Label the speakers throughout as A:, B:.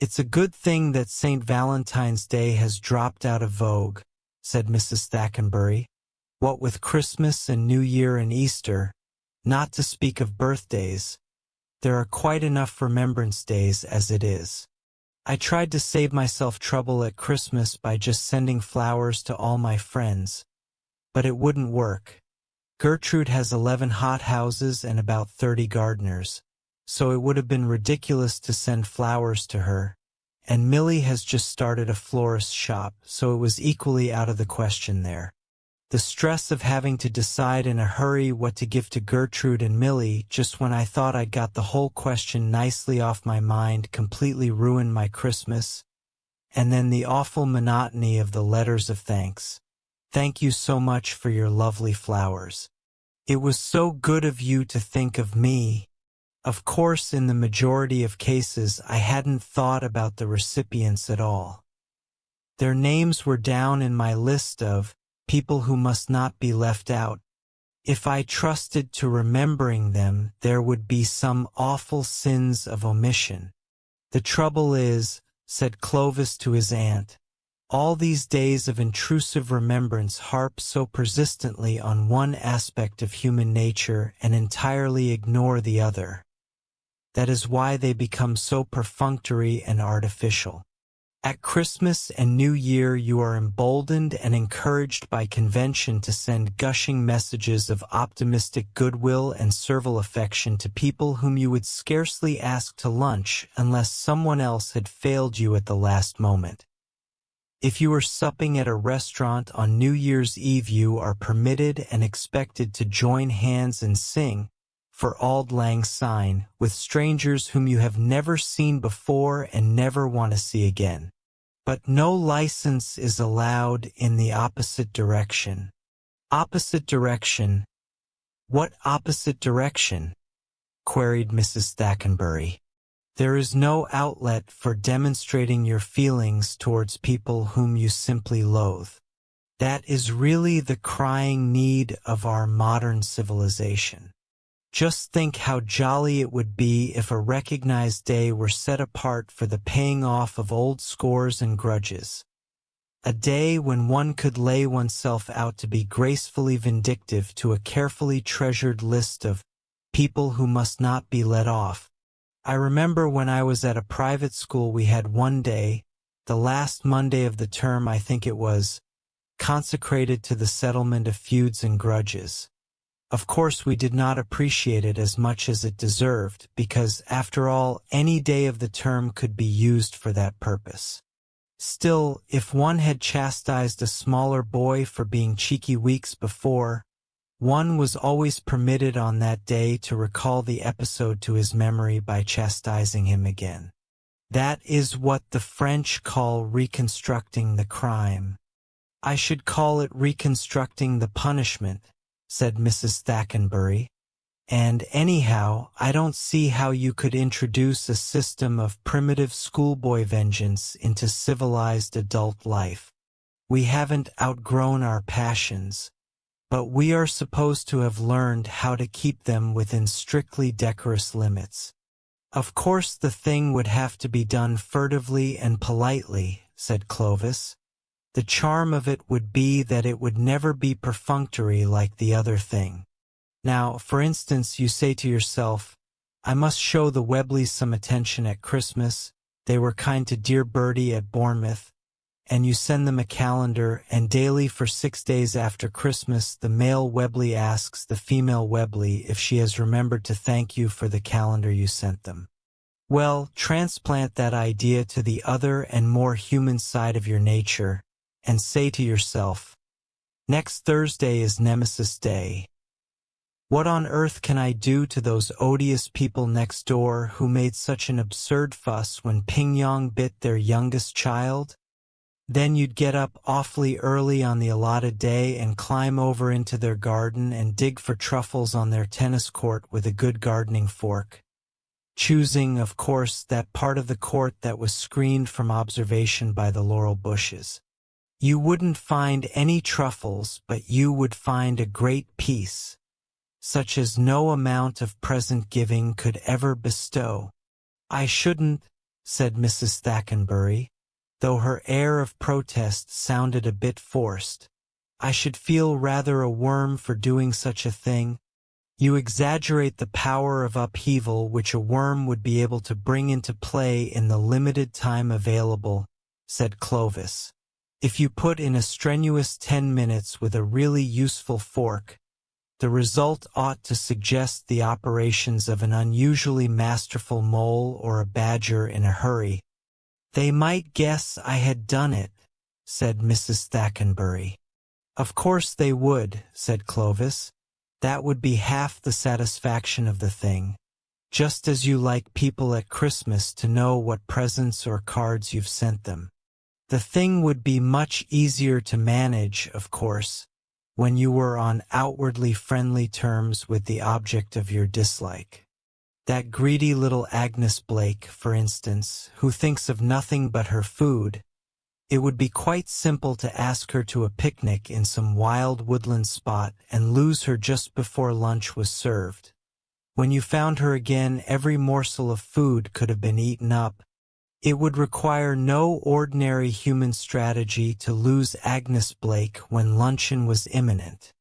A: "It's a good thing that St. Valentine's Day has dropped out of vogue," said Mrs. Thackenbury. "What with Christmas and New Year and Easter, not to speak of birthdays, there are quite enough Remembrance Days as it is. I tried to save myself trouble at Christmas by just sending flowers to all my friends, but it wouldn't work. Gertrude has 11 hothouses and about 30 gardeners, so it would have been ridiculous to send flowers to her, and Millie has just started a florist's shop, so it was equally out of the question there. The stress of having to decide in a hurry what to give to Gertrude and Millie just when I thought I'd got the whole question nicely off my mind completely ruined my Christmas, and then the awful monotony of the letters of thanks. Thank you so much for your lovely flowers. It was so good of you to think of me. Of course, in the majority of cases, I hadn't thought about the recipients at all. Their names were down in my list of people who must not be left out. If I trusted to remembering them, there would be some awful sins of omission. The trouble is, said Clovis to his aunt, all these days of intrusive remembrance harp so persistently on one aspect of human nature and entirely ignore the other. That is why they become so perfunctory and artificial. At Christmas and New Year you are emboldened and encouraged by convention to send gushing messages of optimistic goodwill and servile affection to people whom you would scarcely ask to lunch unless someone else had failed you at the last moment. If you are supping at a restaurant on New Year's Eve, you are permitted and expected to join hands and sing, for Auld Lang Syne, with strangers whom you have never seen before and never want to see again. But no license is allowed in the opposite direction. Opposite direction? What opposite direction? Queried Mrs. Thackenbury. There is no outlet for demonstrating your feelings towards people whom you simply loathe. That is really the crying need of our modern civilization. Just think how jolly it would be if a recognized day were set apart for the paying off of old scores and grudges. A day when one could lay oneself out to be gracefully vindictive to a carefully treasured list of people who must not be let off. I remember when I was at a private school we had one day, the last Monday of the term I think it was, consecrated to the settlement of feuds and grudges. Of course we did not appreciate it as much as it deserved, because, after all, any day of the term could be used for that purpose. Still, if one had chastised a smaller boy for being cheeky weeks before, one was always permitted on that day to recall the episode to his memory by chastising him again. That is what the French call reconstructing the crime. I should call it reconstructing the punishment, said Mrs. Thackenbury. And anyhow, I don't see how you could introduce a system of primitive schoolboy vengeance into civilized adult life. We haven't outgrown our passions, but we are supposed to have learned how to keep them within strictly decorous limits. Of course the thing would have to be done furtively and politely, said Clovis. The charm of it would be that it would never be perfunctory like the other thing. Now, for instance, you say to yourself, I must show the Webleys some attention at Christmas, they were kind to dear Bertie at Bournemouth, and you send them a calendar, and daily for 6 days after Christmas the male Webley asks the female Webley if she has remembered to thank you for the calendar you sent them. Well, transplant that idea to the other and more human side of your nature, and say to yourself, next Thursday is Nemesis Day. What on earth can I do to those odious people next door who made such an absurd fuss when Ping Yong bit their youngest child? Then you'd get up awfully early on the allotted day and climb over into their garden and dig for truffles on their tennis court with a good gardening fork, choosing, of course, that part of the court that was screened from observation by the laurel bushes. You wouldn't find any truffles, but you would find a great peace, such as no amount of present giving could ever bestow. I shouldn't, said Mrs. Thackenbury, though her air of protest sounded a bit forced. "I should feel rather a worm for doing such a thing." "You exaggerate the power of upheaval which a worm would be able to bring into play in the limited time available," said Clovis. "If you put in a strenuous 10 minutes with a really useful fork, the result ought to suggest the operations of an unusually masterful mole or a badger in a hurry." "They might guess I had done it," said Mrs. Thackenbury. "Of course they would," said Clovis. "That would be half the satisfaction of the thing. Just as you like people at Christmas to know what presents or cards you've sent them. The thing would be much easier to manage, of course, when you were on outwardly friendly terms with the object of your dislike. That greedy little Agnes Blake, for instance, who thinks of nothing but her food. It would be quite simple to ask her to a picnic in some wild woodland spot and lose her just before lunch was served. When you found her again, every morsel of food could have been eaten up. It would require no ordinary human strategy to lose Agnes Blake when luncheon was imminent.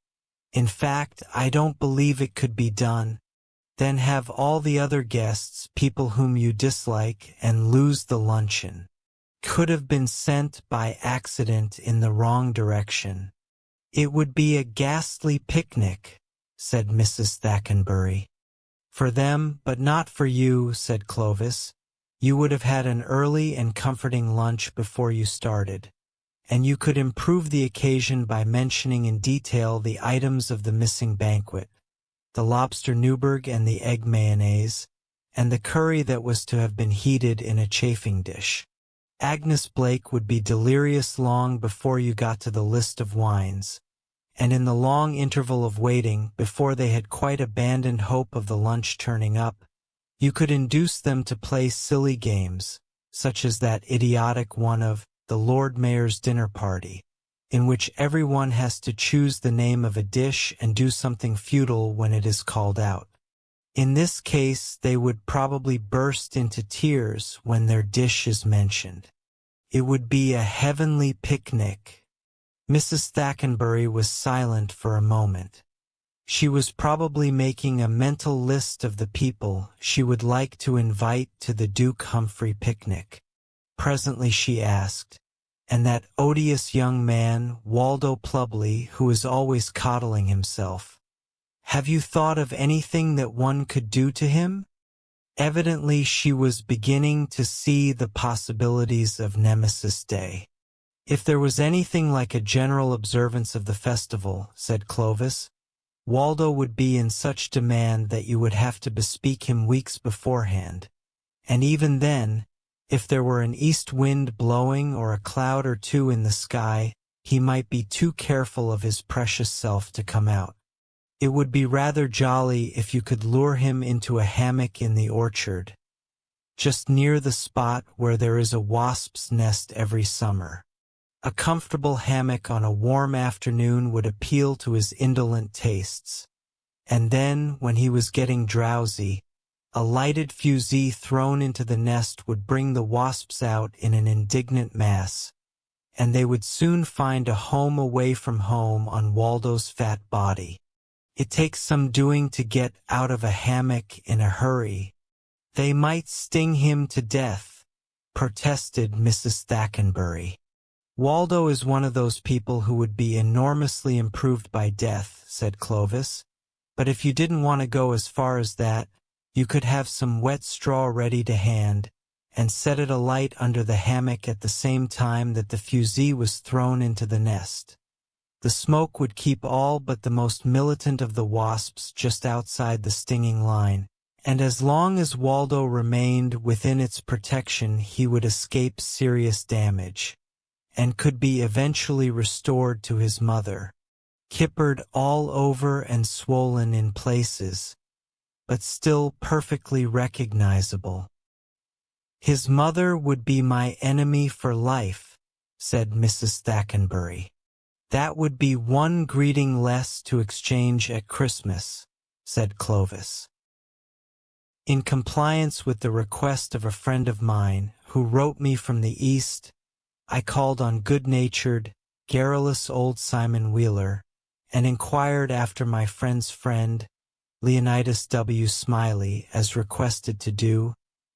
A: In fact, I don't believe it could be done. Then have all the other guests, people whom you dislike, and lose the luncheon. Could have been sent by accident in the wrong direction. It would be a ghastly picnic," said Mrs. Thackenbury. "For them, but not for you," said Clovis. "You would have had an early and comforting lunch before you started, and you could improve the occasion by mentioning in detail the items of the missing banquet, the lobster Newburg and the egg mayonnaise, and the curry that was to have been heated in a chafing dish. Agnes Blake would be delirious long before you got to the list of wines, and in the long interval of waiting, before they had quite abandoned hope of the lunch turning up, you could induce them to play silly games, such as that idiotic one of the Lord Mayor's dinner party, in which everyone has to choose the name of a dish and do something futile when it is called out. In this case, they would probably burst into tears when their dish is mentioned. It would be a heavenly picnic." Mrs. Thackenbury was silent for a moment. She was probably making a mental list of the people she would like to invite to the Duke Humphrey picnic. Presently she asked, "And that odious young man, Waldo Plubley, who is always coddling himself. Have you thought of anything that one could do to him?" Evidently she was beginning to see the possibilities of Nemesis Day. "If there was anything like a general observance of the festival," said Clovis, "Waldo would be in such demand that you would have to bespeak him weeks beforehand. And even then, if there were an east wind blowing or a cloud or two in the sky, he might be too careful of his precious self to come out. It would be rather jolly if you could lure him into a hammock in the orchard, just near the spot where there is a wasp's nest every summer. A comfortable hammock on a warm afternoon would appeal to his indolent tastes. And then, when he was getting drowsy, a lighted fusee thrown into the nest would bring the wasps out in an indignant mass, and they would soon find a home away from home on Waldo's fat body. It takes some doing to get out of a hammock in a hurry. They might sting him to death," protested Mrs. Thackenbury. "Waldo is one of those people who would be enormously improved by death," said Clovis. "But if you didn't want to go as far as that, you could have some wet straw ready to hand, and set it alight under the hammock at the same time that the fusee was thrown into the nest. The smoke would keep all but the most militant of the wasps just outside the stinging line, and as long as Waldo remained within its protection he would escape serious damage, and could be eventually restored to his mother, kippered all over and swollen in places, but still perfectly recognizable." "His mother would be my enemy for life," said Mrs. Thackenbury. "That would be one greeting less to exchange at Christmas," said Clovis. In compliance with the request of a friend of mine who wrote me from the East, I called on good-natured, garrulous old Simon Wheeler and inquired after my friend's friend, Leonidas W. Smiley, as requested to do,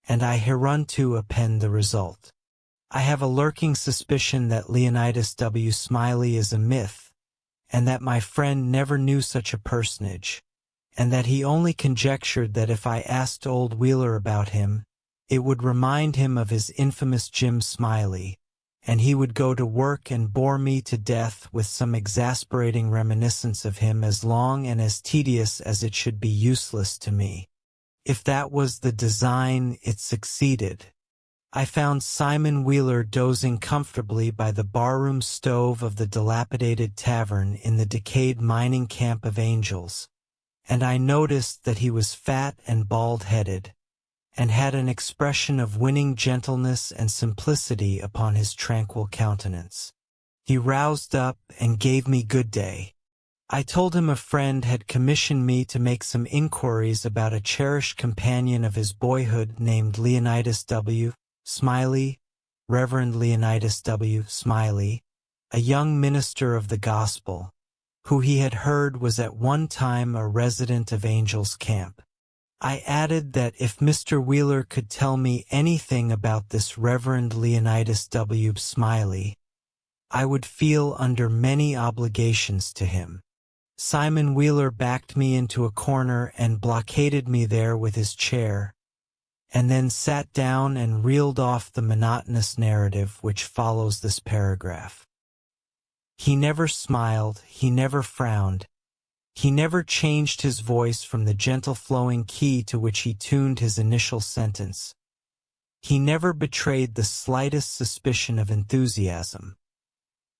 A: and I hereunto append the result. I have a lurking suspicion that Leonidas W. Smiley is a myth, and that my friend never knew such a personage, and that he only conjectured that if I asked old Wheeler about him, it would remind him of his infamous Jim Smiley, and he would go to work and bore me to death with some exasperating reminiscence of him as long and as tedious as it should be useless to me. If that was the design, it succeeded. I found Simon Wheeler dozing comfortably by the barroom stove of the dilapidated tavern in the decayed mining camp of Angels, and I noticed that he was fat and bald-headed, and had an expression of winning gentleness and simplicity upon his tranquil countenance. He roused up and gave me good day. I told him a friend had commissioned me to make some inquiries about a cherished companion of his boyhood named Leonidas W. Smiley, Reverend Leonidas W. Smiley, a young minister of the gospel, who he had heard was at one time a resident of Angels Camp. I added that if Mr. Wheeler could tell me anything about this Reverend Leonidas W. Smiley, I would feel under many obligations to him. Simon Wheeler backed me into a corner and blockaded me there with his chair, and then sat down and reeled off the monotonous narrative which follows this paragraph. He never smiled, he never frowned, he never changed his voice from the gentle flowing key to which he tuned his initial sentence. He never betrayed the slightest suspicion of enthusiasm.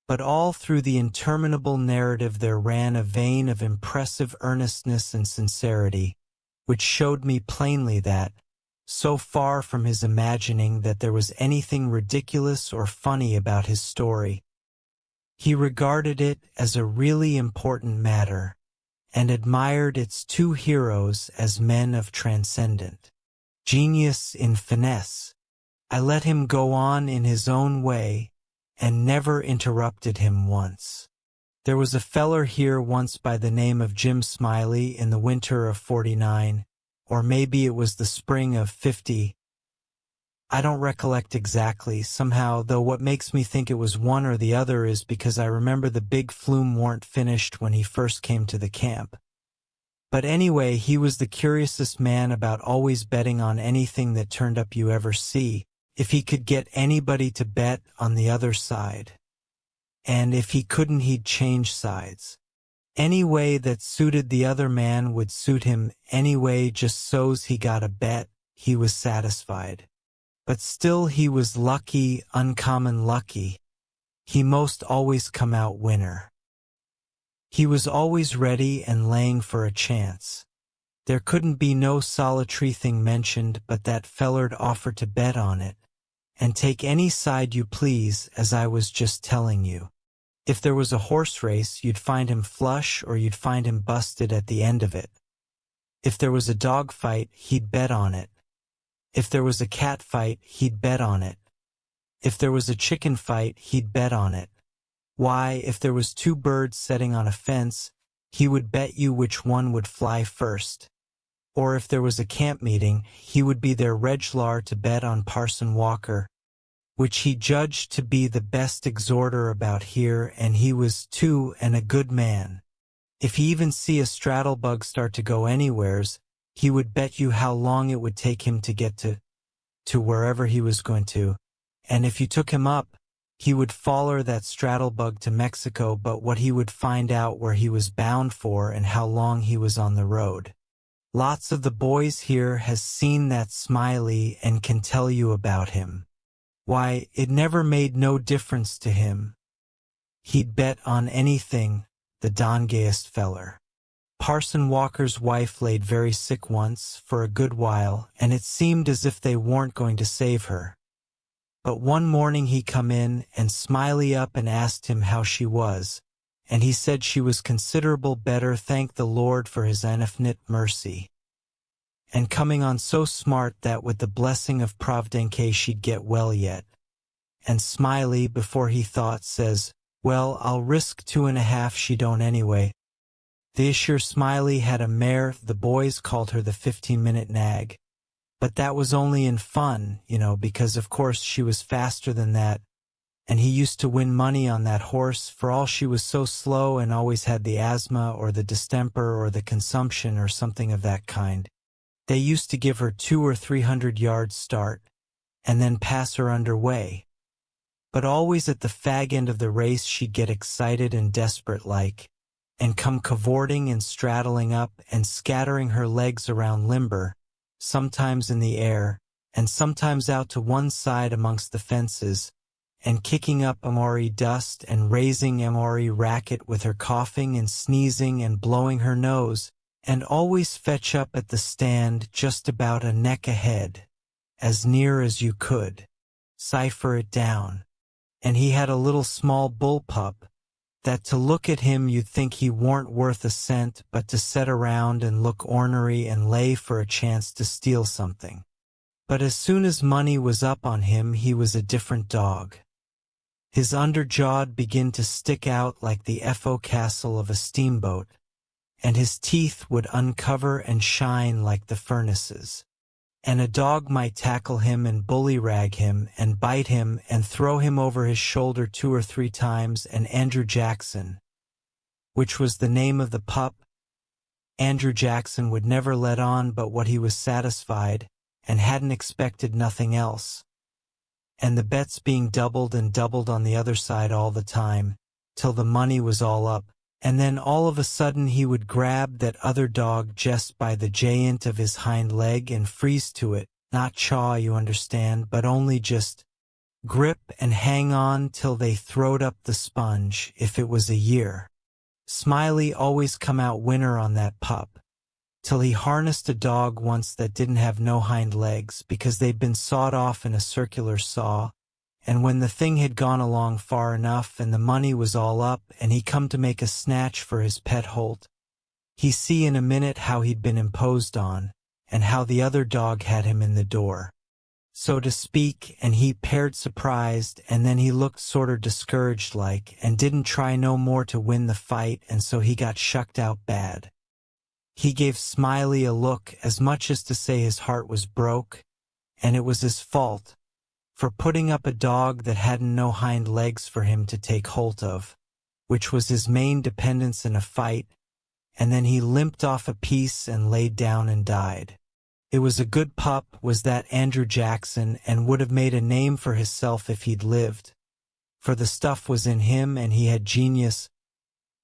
A: But all through the interminable narrative there ran a vein of impressive earnestness and sincerity, which showed me plainly that, so far from his imagining that there was anything ridiculous or funny about his story, he regarded it as a really important matter, and admired its two heroes as men of transcendent genius in finesse. I let him go on in his own way, and never interrupted him once. There was a feller here once by the name of Jim Smiley in the winter of '49, or maybe it was the spring of '50. I don't recollect exactly, somehow, though what makes me think it was one or the other is because I remember the big flume warn't finished when he first came to the camp. But anyway, he was the curiousest man about, always betting on anything that turned up you ever see, if he could get anybody to bet on the other side. And if he couldn't, he'd change sides. Any way that suited the other man would suit him anyway, just so's he got a bet, he was satisfied. But still he was lucky, uncommon lucky. He most always come out winner. He was always ready and laying for a chance. There couldn't be no solitary thing mentioned but that feller'd offer to bet on it, and take any side you please, as I was just telling you. If there was a horse race, you'd find him flush or you'd find him busted at the end of it. If there was a dog fight, he'd bet on it. If there was a cat fight, he'd bet on it. If there was a chicken fight, he'd bet on it. Why, if there was two birds setting on a fence, he would bet you which one would fly first. Or if there was a camp meeting, he would be their reg'lar to bet on Parson Walker, which he judged to be the best exhorter about here, and he was too, and a good man. If he even see a straddlebug start to go anywheres, he would bet you how long it would take him to get to wherever he was going to, and if you took him up, he would foller that straddlebug to Mexico, but what he would find out where he was bound for and how long he was on the road. Lots of the boys here has seen that Smiley and can tell you about him. Why, it never made no difference to him. He'd bet on anything, the dongayest feller. Parson Walker's wife laid very sick once, for a good while, and it seemed as if they weren't going to save her. But one morning he come in, and Smiley up and asked him how she was, and he said she was considerable better, thank the Lord for his infinite mercy. and coming on so smart that with the blessing of Providenke she'd get well yet. And Smiley, before he thought, says, "Well, I'll risk 2.5 she don't anyway." This year Smiley had a mare, the boys called her the 15-minute nag. But that was only in fun, because of course she was faster than that, and he used to win money on that horse for all she was so slow and always had the asthma or the distemper or the consumption or something of that kind. They used to give her 200 or 300 yards start, and then pass her underway. But always at the fag end of the race she'd get excited and desperate-like, and come cavorting and straddling up and scattering her legs around limber, sometimes in the air, and sometimes out to one side amongst the fences, and kicking up Amori dust and raising Amori racket with her coughing and sneezing and blowing her nose, and always fetch up at the stand just about a neck ahead, as near as you could, cipher it down. And he had a little small bullpup, that to look at him you'd think he warn't worth a cent but to set around and look ornery and lay for a chance to steal something. But as soon as money was up on him he was a different dog. His underjaw'd begin to stick out like the forecastle of a steamboat, and his teeth would uncover and shine like the furnaces. And a dog might tackle him and bullyrag him and bite him and throw him over his shoulder 2 or 3 times, and Andrew Jackson, which was the name of the pup, Andrew Jackson would never let on but what he was satisfied and hadn't expected nothing else. And the bets being doubled and doubled on the other side all the time, till the money was all up, and then all of a sudden he would grab that other dog just by the jayant of his hind leg and freeze to it, not chaw, you understand, but only just grip and hang on till they throwed up the sponge, if it was a year. Smiley always come out winner on that pup, till he harnessed a dog once that didn't have no hind legs because they'd been sawed off in a circular saw, and when the thing had gone along far enough and the money was all up and he come to make a snatch for his pet Holt, he see in a minute how he'd been imposed on, and how the other dog had him in the door, so to speak, and he paired surprised, and then he looked sorter discouraged like and didn't try no more to win the fight, and so he got shucked out bad. He gave Smiley a look as much as to say his heart was broke, and it was his fault, for putting up a dog that hadn't no hind legs for him to take hold of, which was his main dependence in a fight, and then he limped off a piece and laid down and died. It was a good pup, was that Andrew Jackson, and would have made a name for hisself if he'd lived, for the stuff was in him and he had genius.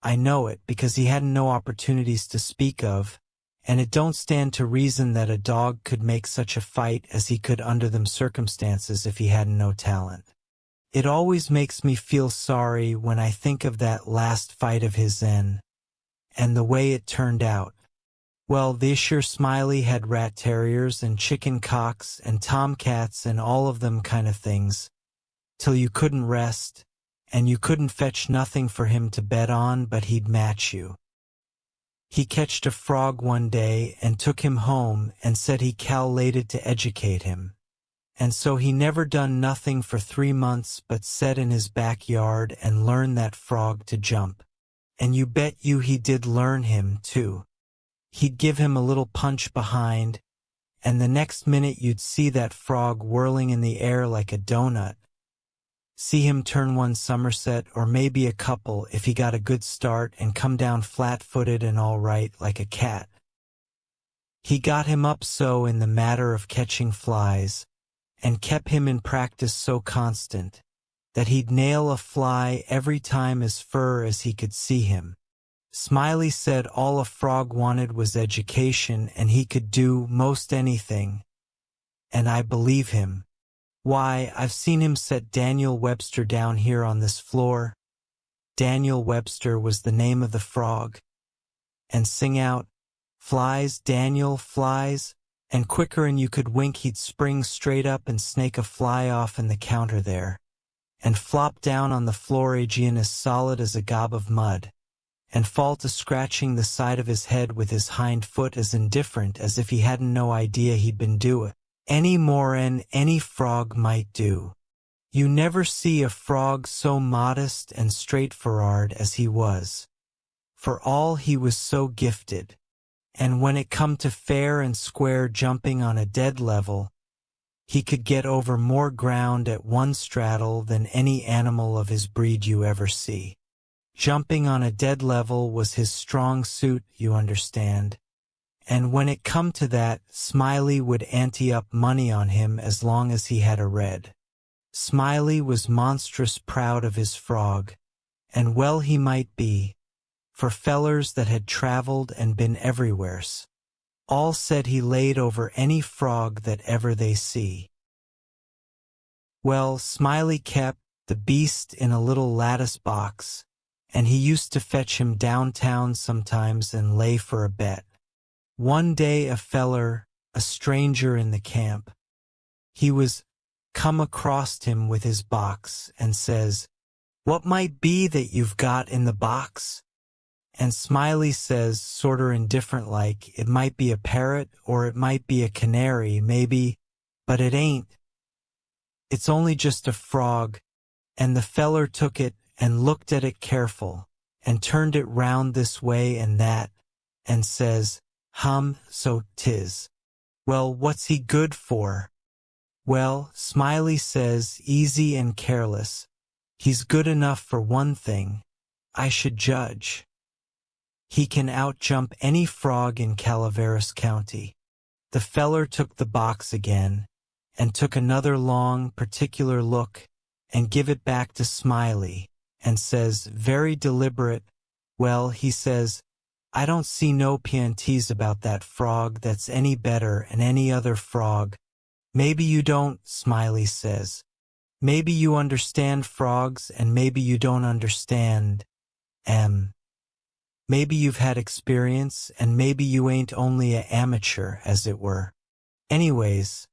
A: I know it because he hadn't no opportunities to speak of, and it don't stand to reason that a dog could make such a fight as he could under them circumstances if he hadn't no talent. It always makes me feel sorry when I think of that last fight of his then, and the way it turned out. Well, this year Smiley had rat terriers and chicken cocks and tomcats and all of them kind of things, till you couldn't rest, and you couldn't fetch nothing for him to bet on but he'd match you. He catched a frog one day and took him home and said he cal'lated to educate him. And so he never done nothing for 3 months but set in his backyard and learn that frog to jump. And you bet you he did learn him, too. He'd give him a little punch behind, and the next minute you'd see that frog whirling in the air like a donut. See him turn one somerset, or maybe a couple if he got a good start, and come down flat-footed and all right like a cat. He got him up so in the matter of catching flies, and kept him in practice so constant, that he'd nail a fly every time as fur as he could see him. Smiley said all a frog wanted was education and he could do most anything, and I believe him. Why, I've seen him set Daniel Webster down here on this floor. Daniel Webster was the name of the frog. And sing out, "Flies, Daniel, flies," and quicker'n you could wink he'd spring straight up and snake a fly off in the counter there, and flop down on the floor Aegean as solid as a gob of mud, and fall to scratching the side of his head with his hind foot as indifferent as if he hadn't no idea he'd been doing any more'n any frog might do. You never see a frog so modest and straightforward as he was. For all he was so gifted, and when it come to fair and square jumping on a dead level, he could get over more ground at one straddle than any animal of his breed you ever see. Jumping on a dead level was his strong suit, you understand. And when it come to that, Smiley would ante up money on him as long as he had a red. Smiley was monstrous proud of his frog, and well he might be, for fellers that had traveled and been everywheres all said he laid over any frog that ever they see. Well, Smiley kept the beast in a little lattice box, and he used to fetch him downtown sometimes and lay for a bet. One day a feller, a stranger in the camp, he was come across him with his box and says, "What might be that you've got in the box?" And Smiley says, sorter indifferent like, "It might be a parrot, or it might be a canary, maybe, but it ain't. It's only just a frog." And the feller took it and looked at it careful, and turned it round this way and that, and says, so 'tis. Well, what's he good for?" Well, Smiley says, easy and careless, "He's good enough for one thing, I should judge. He can outjump any frog in Calaveras County." The feller took the box again, and took another long, particular look, and give it back to Smiley, and says, very deliberate, "Well," he says, "I don't see no pianties about that frog that's any better 'n any other frog." "Maybe you don't," Smiley says. "Maybe you understand frogs, and maybe you don't understand 'em. Maybe you've had experience, and maybe you ain't only a amateur, as it were. Anyways,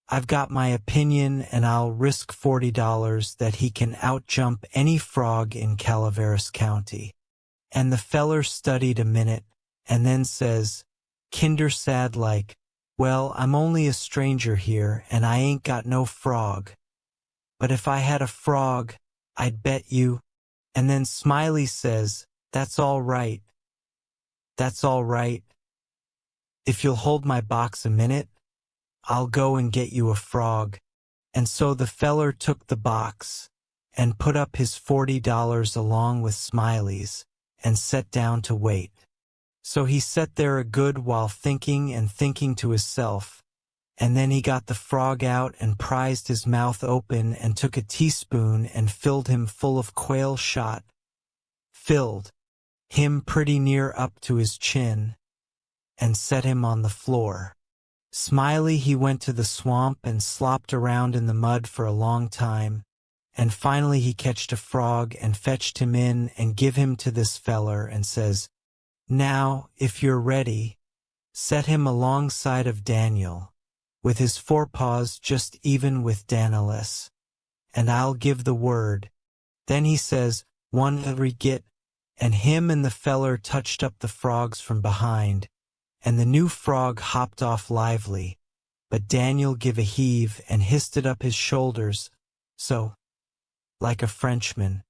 A: I've got my opinion, and I'll risk $40 that he can outjump any frog in Calaveras County." And the feller studied a minute, and then says, kinder sad like, "Well, I'm only a stranger here, and I ain't got no frog. But if I had a frog, I'd bet you." And then Smiley says, "That's all right. That's all right. If you'll hold my box a minute, I'll go and get you a frog." And so the feller took the box, and put up his $40 along with Smiley's, and sat down to wait. So he sat there a good while thinking and thinking to himself, and then he got the frog out and prized his mouth open and took a teaspoon and filled him full of quail shot. Filled him pretty near up to his chin, and set him on the floor. Smiley he went to the swamp and slopped around in the mud for a long time, and finally he catched a frog and fetched him in and give him to this feller and says, "Now, if you're ready, set him alongside of Daniel, with his forepaws just even with Daniel's, and I'll give the word." Then he says, "One git," and him and the feller touched up the frogs from behind, and the new frog hopped off lively, but Daniel give a heave and histed up his shoulders, so, like a Frenchman,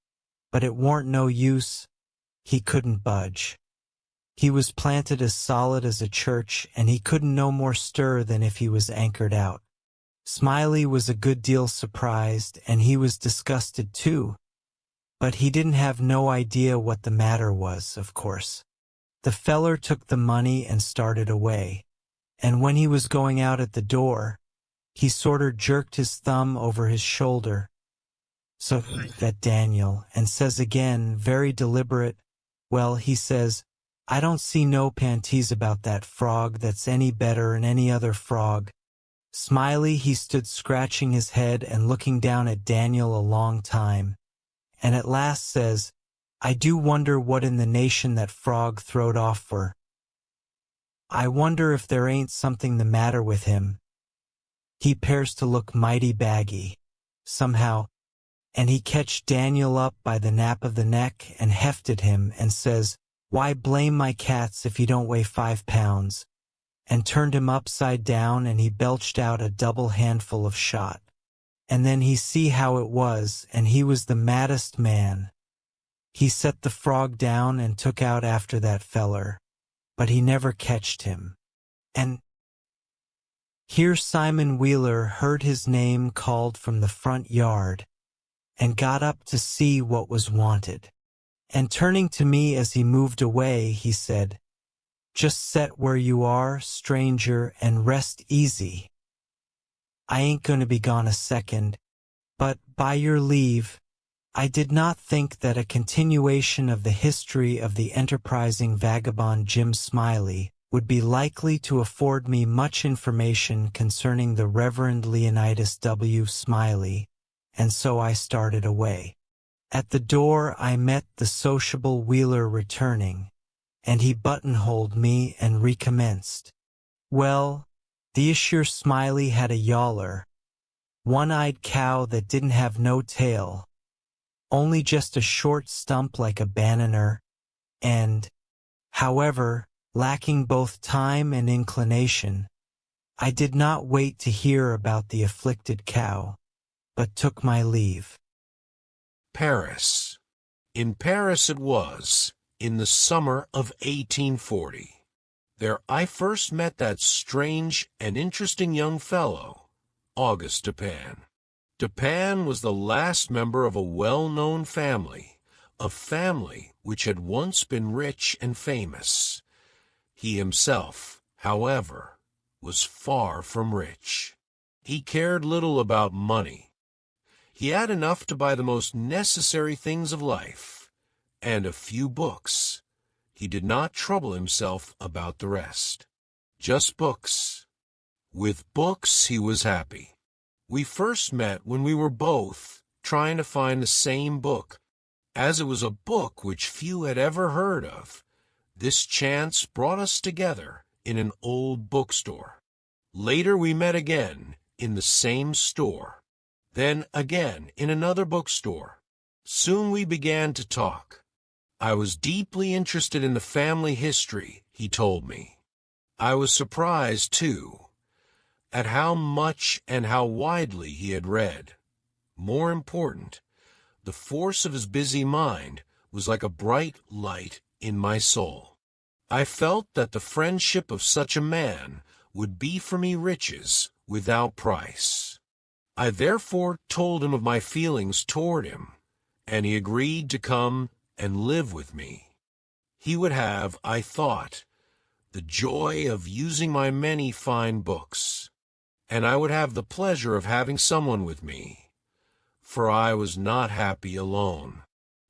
A: but it warn't no use, he couldn't budge. He was planted as solid as a church, and he couldn't no more stir than if he was anchored out. Smiley was a good deal surprised, and he was disgusted too, but he didn't have no idea what the matter was, of course. The feller took the money and started away, and when he was going out at the door, he sorter jerked his thumb over his shoulder, so that Daniel, and says again, very deliberate, "Well," he says, "I don't see no panties about that frog that's any better 'n any other frog." Smiley he stood scratching his head and looking down at Daniel a long time, and at last says, "I do wonder what in the nation that frog throwed off for. I wonder if there ain't something the matter with him. He 'pears to look mighty baggy, somehow." And he catched Daniel up by the nape of the neck and hefted him and says, Why blame my cats if you don't weigh 5 pounds? And turned him upside down and he belched out a double handful of shot. And then he see how it was, and he was the maddest man. He set the frog down and took out after that feller, but he never catched him. And here Simon Wheeler heard his name called from the front yard, and got up to see what was wanted. And turning to me as he moved away, he said, "Just set where you are, stranger, and rest easy. I ain't going to be gone a second, but, by your leave," I did not think that a continuation of the history of the enterprising vagabond Jim Smiley would be likely to afford me much information concerning the Reverend Leonidas W. Smiley, and so I started away. At the door I met the sociable Wheeler returning, and he buttonholed me and recommenced. "Well, this year Smiley had a yaller, one-eyed cow that didn't have no tail, only just a short stump like a bananer, and, however, lacking both time and inclination, I did not wait to hear about the afflicted cow, but took my leave."
B: Paris. In Paris it was, in the summer of 1840. There I first met that strange and interesting young fellow, Auguste Dupin. Dupin was the last member of a well-known family, a family which had once been rich and famous. He himself, however, was far from rich. He cared little about money. He had enough to buy the most necessary things of life, and a few books. He did not trouble himself about the rest. Just books. With books he was happy. We first met when we were both trying to find the same book. As it was a book which few had ever heard of, this chance brought us together in an old bookstore. Later we met again in the same store, then again in another bookstore. Soon we began to talk. I was deeply interested in the family history, he told me. I was surprised, too, at how much and how widely he had read. More important, the force of his busy mind was like a bright light in my soul. I felt that the friendship of such a man would be for me riches without price. I therefore told him of my feelings toward him, and he agreed to come and live with me. He would have, I thought, the joy of using my many fine books, and I would have the pleasure of having someone with me, for I was not happy alone.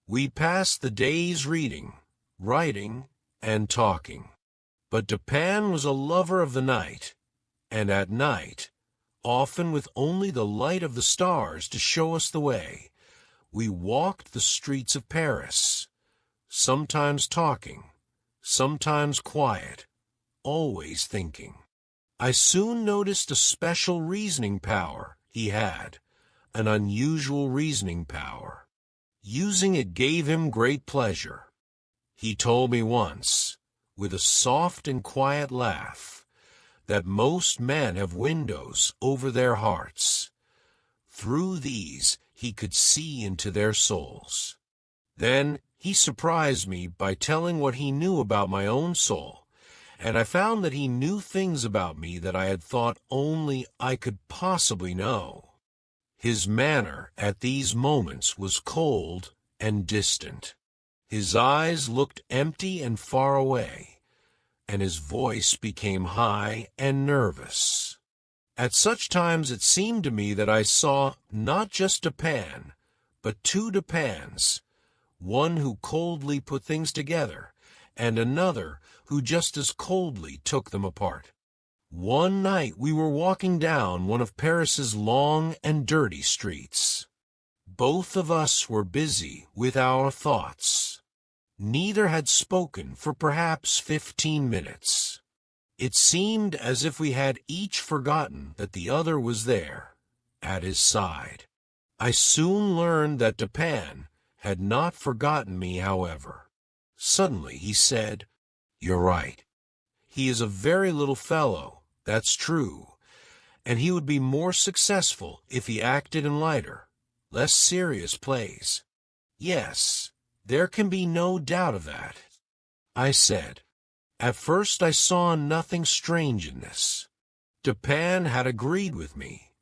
B: We passed the days reading, writing, and talking. But Dupin was a lover of the night, and at night, often with only the light of the stars to show us the way, we walked the streets of Paris, sometimes talking, sometimes quiet, always thinking. I soon noticed a special reasoning power he had, an unusual reasoning power. Using it gave him great pleasure. He told me once, with a soft and quiet laugh, that most men have windows over their hearts. Through these he could see into their souls. Then he surprised me by telling what he knew about my own soul, and I found that he knew things about me that I had thought only I could possibly know. His manner at these moments was cold and distant. His eyes looked empty and far away, and his voice became high and nervous. At such times it seemed to me that I saw not just Dupin, but two Dupins, one who coldly put things together, and another who just as coldly took them apart. One night we were walking down one of Paris's long and dirty streets. Both of us were busy with our thoughts. Neither had spoken for perhaps 15 minutes. It seemed as if we had each forgotten that the other was there, at his side. I soon learned that Dupin had not forgotten me, however. Suddenly he said, "You're right. He is a very little fellow, that's true, and he would be more successful if he acted in lighter, less serious plays. Yes, there can be no doubt of that." I said, "At first I saw nothing strange in this. Dupin had agreed with me,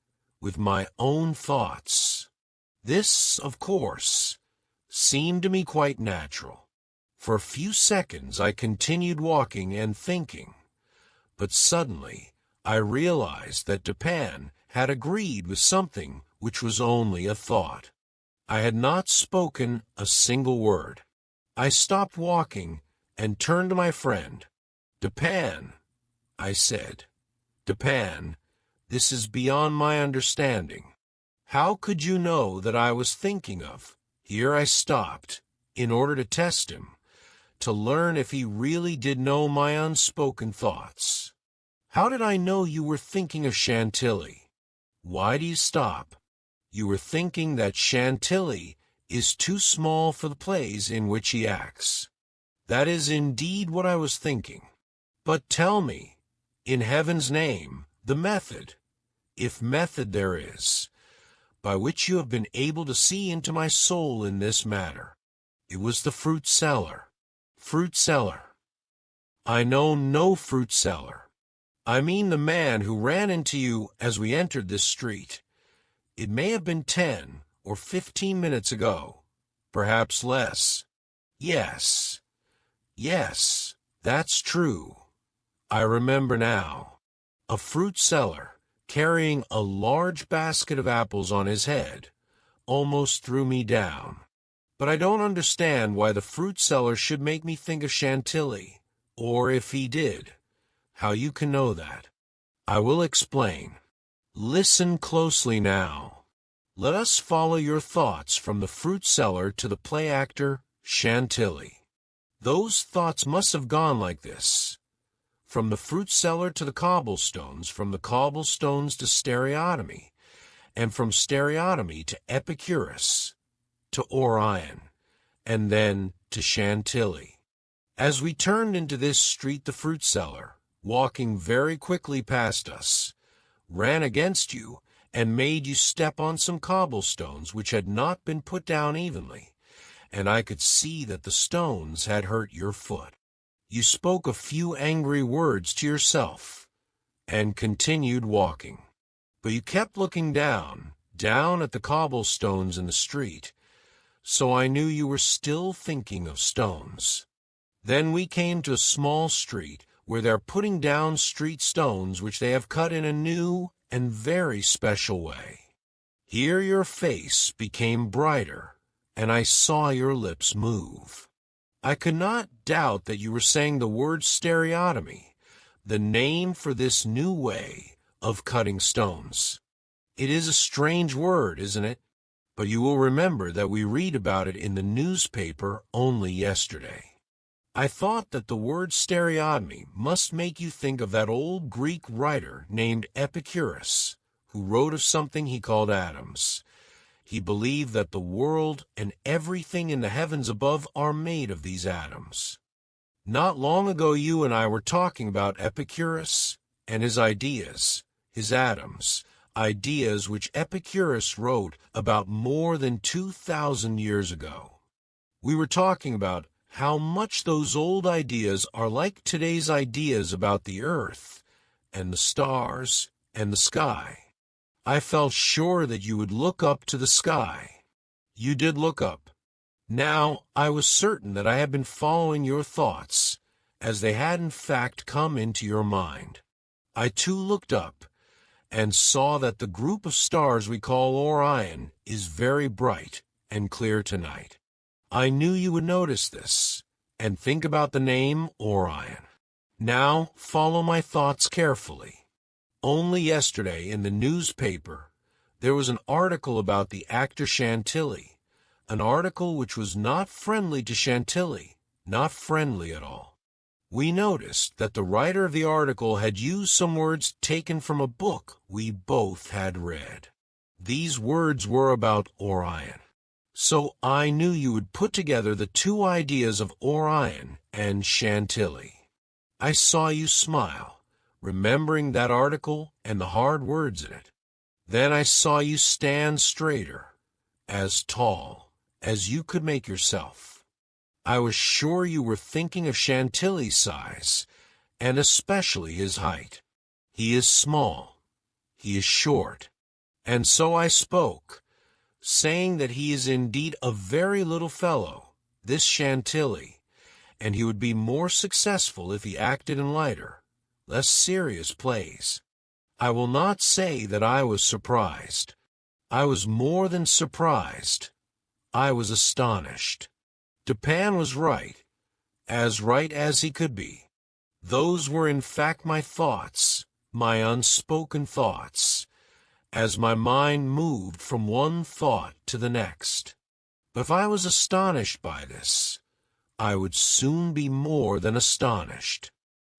B: with my own thoughts. This, of course, seemed to me quite natural. For a few seconds I continued walking and thinking, but suddenly I realized that Dupin had agreed with something which was only a thought. I had not spoken a single word. I stopped walking and turned to my friend. "Dupin," I said, "Dupin, this is beyond my understanding. How could you know that I was thinking of—" Here I stopped, in order to test him, to learn if he really did know my unspoken thoughts. "How did I know you were thinking of Chantilly? Why do you stop? You were thinking that Chantilly is too small for the plays in which he acts." "That is indeed what I was thinking. But tell me, in heaven's name, the method, if method there is, by which you have been able to see into my soul in this matter." "It was the fruit seller." "Fruit seller? I know no fruit seller. I mean the man who ran into you as we entered this street. It may have been 10 or 15 minutes ago, perhaps less. Yes, yes, that's true. I remember now. A fruit seller, carrying a large basket of apples on his head, almost threw me down. But I don't understand why the fruit seller should make me think of Chantilly, or if he did, how you can know that. I will explain. Listen closely now. Let us follow your thoughts from the fruit seller to the play actor Chantilly. Those thoughts must have gone like this. From the fruit seller to the cobblestones, from the cobblestones to stereotomy, and from stereotomy to Epicurus, to Orion, and then to Chantilly. As we turned into this street, the fruit seller, walking very quickly past us, ran against you and made you step on some cobblestones which had not been put down evenly, and I could see that the stones had hurt your foot. You spoke a few angry words to yourself, and continued walking. But you kept looking down at the cobblestones in the street, so I knew you were still thinking of stones. Then we came to a small street where they are putting down street stones which they have cut in a new and very special way. Here your face became brighter, and I saw your lips move. I could not doubt that you were saying the word stereotomy, the name for this new way of cutting stones. It is a strange word, isn't it? But you will remember that we read about it in the newspaper only yesterday. I thought that the word stereotomy must make you think of that old Greek writer named Epicurus, who wrote of something he called atoms. He believed that the world and everything in the heavens above are made of these atoms. Not long ago you and I were talking about Epicurus and his ideas, his atoms, ideas which Epicurus wrote about more than 2,000 years ago. We were talking about how much those old ideas are like today's ideas about the earth and the stars and the sky. I felt sure that you would look up to the sky. You did look up. Now, I was certain that I had been following your thoughts, as they had in fact come into your mind. I too looked up, and saw that the group of stars we call Orion is very bright and clear tonight. I knew you would notice this, and think about the name Orion. Now, follow my thoughts carefully. Only yesterday in the newspaper, there was an article about the actor Chantilly, an article which was not friendly to Chantilly, not friendly at all. We noticed that the writer of the article had used some words taken from a book we both had read. These words were about Orion. So I knew you would put together the two ideas of Orion and Chantilly. I saw you smile, remembering that article and the hard words in it. Then I saw you stand straighter, as tall as you could make yourself. I was sure you were thinking of Chantilly's size, and especially his height. He is small, he is short, and so I spoke, saying that he is indeed a very little fellow, this Chantilly, and he would be more successful if he acted in lighter, less serious plays. I will not say that I was surprised. I was more than surprised. I was astonished. Dupin was right as he could be. Those were in fact my thoughts, my unspoken thoughts, as my mind moved from one thought to the next. But if I was astonished by this, I would soon be more than astonished.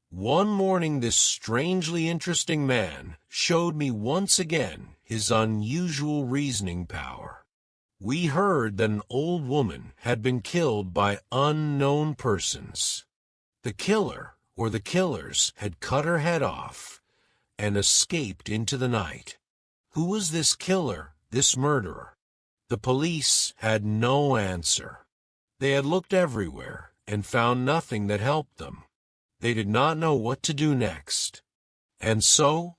B: One morning this strangely interesting man showed me once again his unusual reasoning power. We heard that an old woman had been killed by unknown persons. The killer or the killers had cut her head off and escaped into the night. Who was this killer, this murderer? The police had no answer. They had looked everywhere and found nothing that helped them. They did not know what to do next. And so,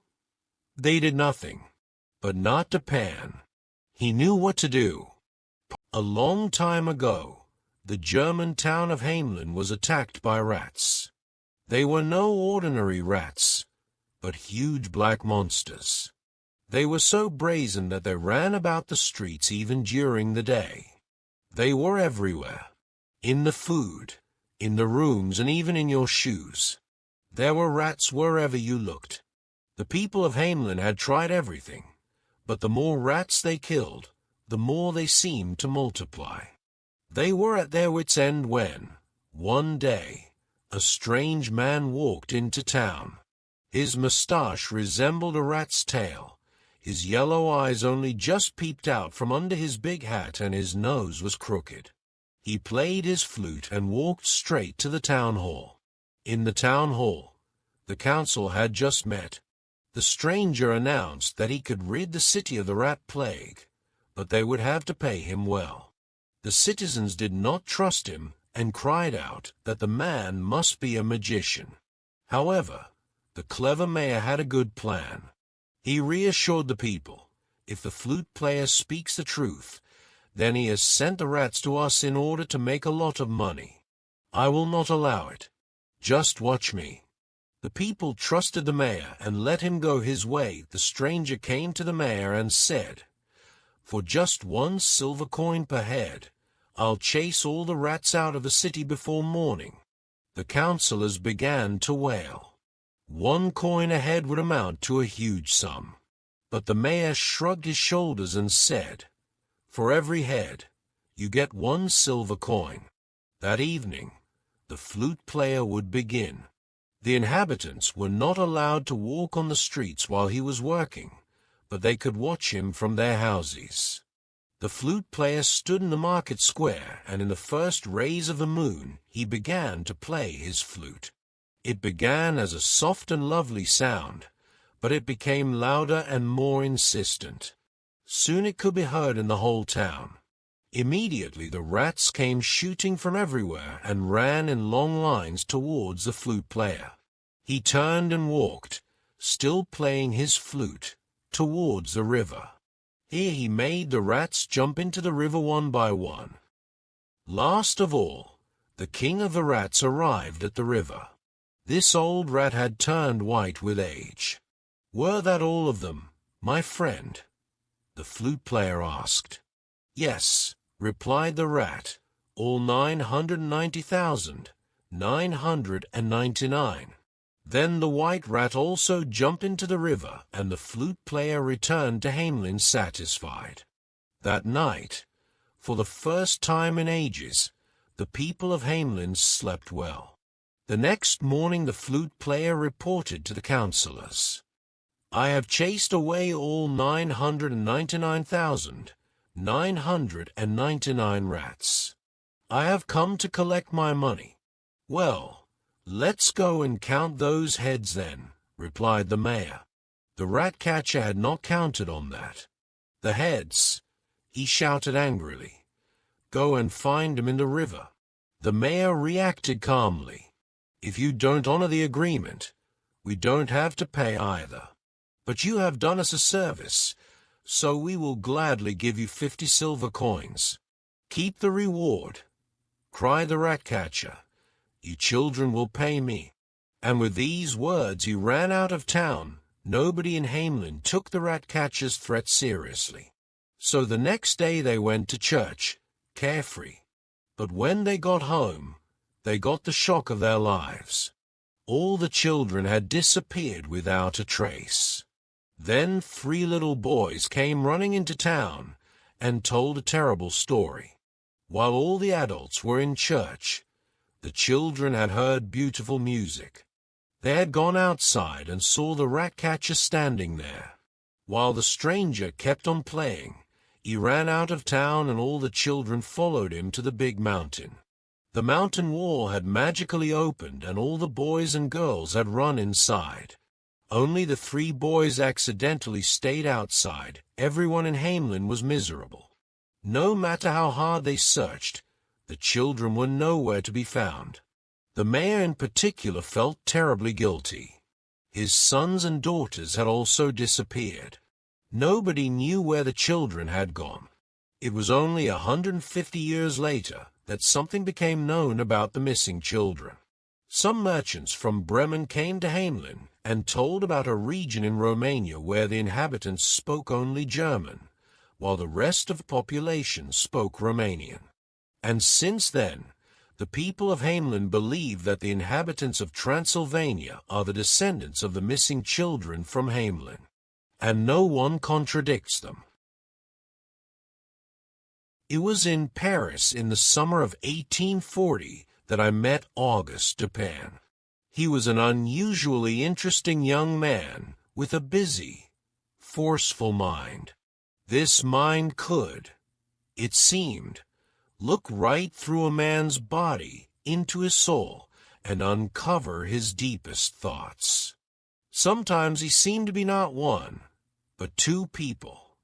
B: they did nothing. But not Dupin. He knew what to do. A long time ago, the German town of Hamelin was attacked by rats. They were no ordinary rats, but huge black monsters. They were so brazen that they ran about the streets even during the day. They were everywhere, in the food, in the rooms, and even in your shoes. There were rats wherever you looked. The people of Hamelin had tried everything, but the more rats they killed, the more they seemed to multiply. They were at their wits' end when, one day, a strange man walked into town. His moustache resembled a rat's tail. His yellow eyes only just peeped out from under his big hat, and his nose was crooked. He played his flute and walked straight to the town hall. In the town hall, the council had just met. The stranger announced that he could rid the city of the rat plague, but they would have to pay him well. The citizens did not trust him and cried out that the man must be a magician. However, the clever mayor had a good plan. He reassured the people, if the flute player speaks the truth, then he has sent the rats to us in order to make a lot of money. I will not allow it. Just watch me. The people trusted the mayor and let him go his way. The stranger came to the mayor and said, "For just 1 silver coin per head, I'll chase all the rats out of the city before morning." The councillors began to wail. 1 coin a head would amount to a huge sum. But the mayor shrugged his shoulders and said, "For every head, you get 1 silver coin." That evening, the flute player would begin. The inhabitants were not allowed to walk on the streets while he was working, but they could watch him from their houses. The flute player stood in the market square, and in the first rays of the moon he began to play his flute. It began as a soft and lovely sound, but it became louder and more insistent. Soon it could be heard in the whole town. Immediately the rats came shooting from everywhere and ran in long lines towards the flute player. He turned and walked, still playing his flute, towards the river. Here he made the rats jump into the river one by one. Last of all, the king of the rats arrived at the river. This old rat had turned white with age. "Were that all of them, my friend?" the flute player asked. "Yes," replied the rat, "all 990,999. Then the white rat also jumped into the river, and the flute player returned to Hamelin satisfied. That night, for the first time in ages, the people of Hamelin slept well. The next morning the flute player reported to the councillors, "I have chased away all 999,000, 999 rats. I have come to collect my money. Well, let's go and count those heads then, replied the mayor. The rat-catcher had not counted on that. The heads, he shouted angrily. Go and find them in the river. The mayor reacted calmly. If you don't honor the agreement, we don't have to pay either. But you have done us a service, so we will gladly give you 50 silver coins. Keep the reward, cried the rat-catcher. You children will pay me. And with these words he ran out of town. Nobody in Hamelin took the rat-catcher's threat seriously. So the next day they went to church, carefree. But when they got home, they got the shock of their lives. All the children had disappeared without a trace. Then 3 little boys came running into town and told a terrible story. While all the adults were in church, the children had heard beautiful music. They had gone outside and saw the rat-catcher standing there. While the stranger kept on playing, he ran out of town and all the children followed him to the big mountain. The mountain wall had magically opened and all the boys and girls had run inside. Only the 3 boys accidentally stayed outside. Everyone in Hamelin was miserable. No matter how hard they searched, the children were nowhere to be found. The mayor in particular felt terribly guilty. His sons and daughters had also disappeared. Nobody knew where the children had gone. It was only 150 years later that something became known about the missing children. Some merchants from Bremen came to Hamelin and told about a region in Romania where the inhabitants spoke only German, while the rest of the population spoke Romanian. And since then, the people of Hamelin believe that the inhabitants of Transylvania are the descendants of the missing children from Hamelin, and no one contradicts them. It was in Paris in the summer of 1840 that I met Auguste Dupin. He was an unusually interesting young man with a busy, forceful mind. This mind could, it seemed, look right through a man's body into his soul and uncover his deepest thoughts. Sometimes he seemed to be not one, but 2 people,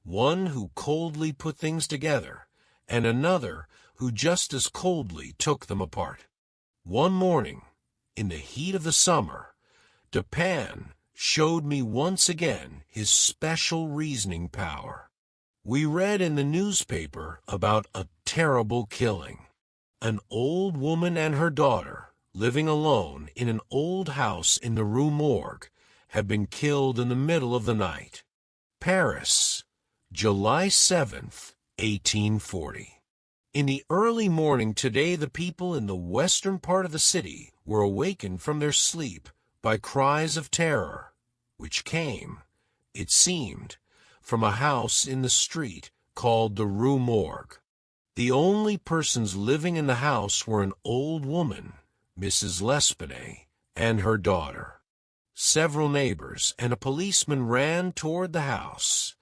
B: one who coldly put things together, and another who just as coldly took them apart. One morning, in the heat of the summer, Dupin showed me once again his special reasoning power. We read in the newspaper about a terrible killing. An old woman and her daughter, living alone in an old house in the Rue Morgue, had been killed in the middle of the night. Paris, July 7th, 1840. In the early morning today, the people in the western part of the city were awakened from their sleep by cries of terror, which came, it seemed, from a house in the street called the Rue Morgue. The only persons living in the house were an old woman, Mrs. L'Espanaye, and her daughter. Several neighbors and a policeman ran toward the house,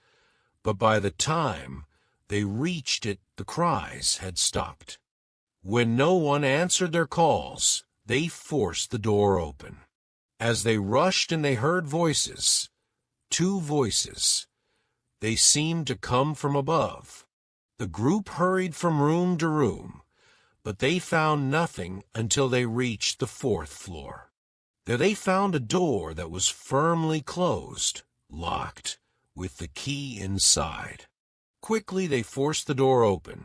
B: but by the time they reached it, the cries had stopped. When no one answered their calls, they forced the door open. As they rushed and they heard voices, 2 voices. They seemed to come from above. The group hurried from room to room, but they found nothing until they reached the 4th floor. There they found a door that was firmly closed, locked, with the key inside. Quickly they forced the door open,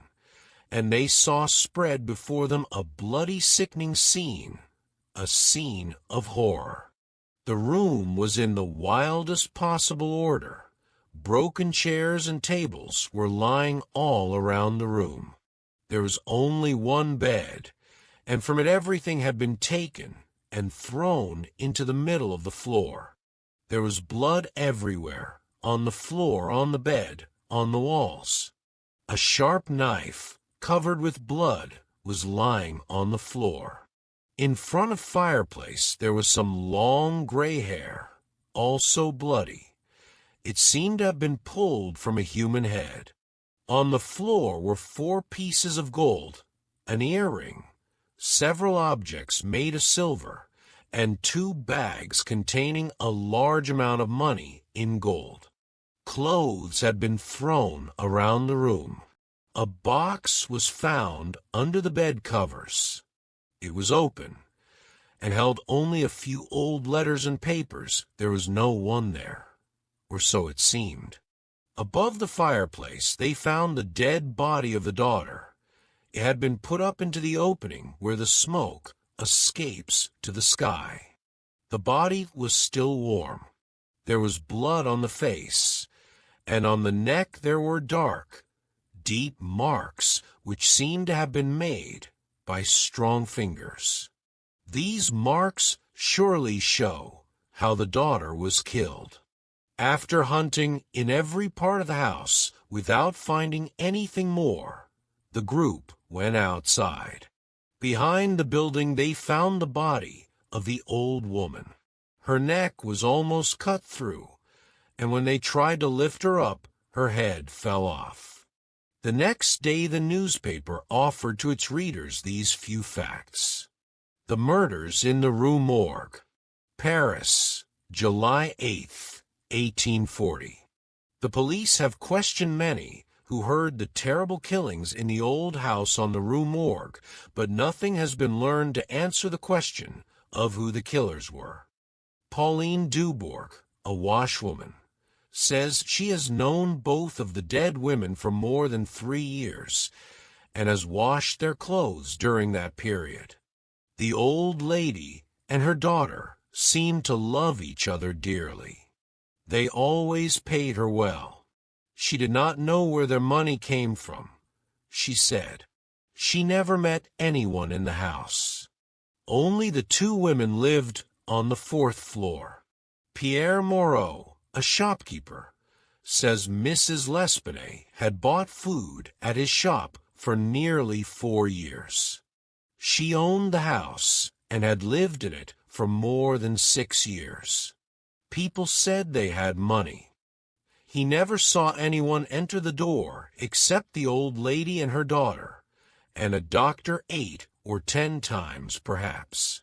B: and they saw spread before them a bloody, sickening scene, a scene of horror. The room was in the wildest possible order. Broken chairs and tables were lying all around the room. There was only one bed, and from it everything had been taken and thrown into the middle of the floor. There was blood everywhere, on the floor, on the bed, on the walls. A sharp knife, covered with blood, was lying on the floor. In front of the fireplace there was some long gray hair, also bloody. It seemed to have been pulled from a human head. On the floor were 4 pieces of gold, an earring, several objects made of silver, and 2 bags containing a large amount of money in gold. Clothes had been thrown around the room. A box was found under the bed covers. It was open, and held only a few old letters and papers. There was no one there, or so it seemed. Above the fireplace they found the dead body of the daughter. It had been put up into the opening where the smoke escapes to the sky. The body was still warm. There was blood on the face, and on the neck there were dark, deep marks which seemed to have been made by strong fingers. These marks surely show how the daughter was killed. After hunting in every part of the house without finding anything more, the group went outside. Behind the building they found the body of the old woman. Her neck was almost cut through, and when they tried to lift her up, her head fell off. The next day the newspaper offered to its readers these few facts. The murders in the Rue Morgue, Paris, July 8th, 1840. The police have questioned many who heard the terrible killings in the old house on the Rue Morgue, but nothing has been learned to answer the question of who the killers were. Pauline Dubourg, a washwoman, says she has known both of the dead women for more than 3 years and has washed their clothes during that period. The old lady and her daughter seemed to love each other dearly. They always paid her well. She did not know where their money came from. She said she never met anyone in the house. Only the 2 women lived on the 4th floor. Pierre Moreau, a shopkeeper, says Mrs. L'Espanaye had bought food at his shop for nearly 4 years. She owned the house and had lived in it for more than 6 years. People said they had money. He never saw anyone enter the door except the old lady and her daughter, and a doctor 8 or 10 times perhaps.